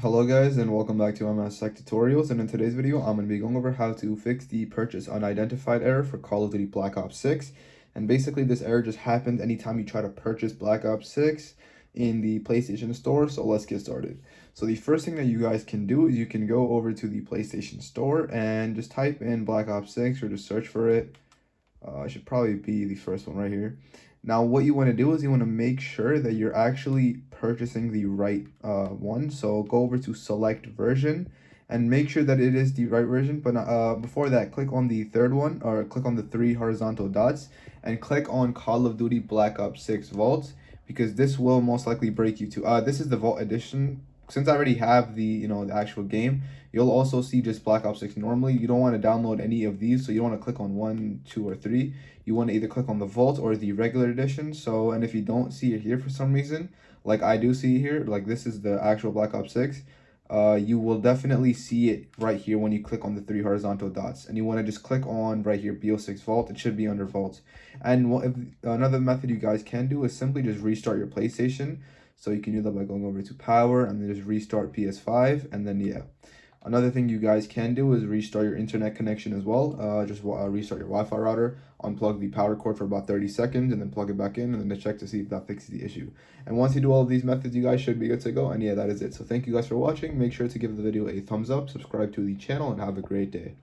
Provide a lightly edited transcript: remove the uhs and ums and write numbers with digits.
Hello guys and welcome back to MS Tech Tutorials, and in today's video I'm going to be going over how to fix the purchase unidentified error for Call of Duty Black Ops 6. And basically this error just happened anytime you try to purchase Black Ops 6 in the PlayStation Store. So let's get started. So the first thing that you guys can do is you can go over to the PlayStation Store and just type in Black Ops 6 or just search for it. It should probably be the first one right here. Now, what you want to do is you want to make sure that you're actually purchasing the right one. So go over to select version and make sure that it is the right version. But before that, click on the third one, or click on the three horizontal dots and click on Call of Duty Black Ops 6 Vault, because this will most likely break you to this is the Vault edition. Since I already have the the actual game, you'll also see just Black Ops 6 normally. You don't want to download any of these, so you don't want to click on 1, 2, or 3. You want to either click on the Vault or the regular edition. So, and if you don't see it here for some reason, like I do see here, like this is the actual Black Ops 6, you will definitely see it right here when you click on the three horizontal dots. And you want to just click on right here, BO6 Vault. It should be under Vault. And another method you guys can do is simply just restart your PlayStation. So you can do that by going over to power and then just restart PS5, and then yeah. Another thing you guys can do is restart your internet connection as well. Just restart your Wi-Fi router, unplug the power cord for about 30 seconds, and then plug it back in, and then to check to see if that fixes the issue. And once you do all of these methods, you guys should be good to go. And yeah, that is it. So thank you guys for watching. Make sure to give the video a thumbs up, subscribe to the channel, and have a great day.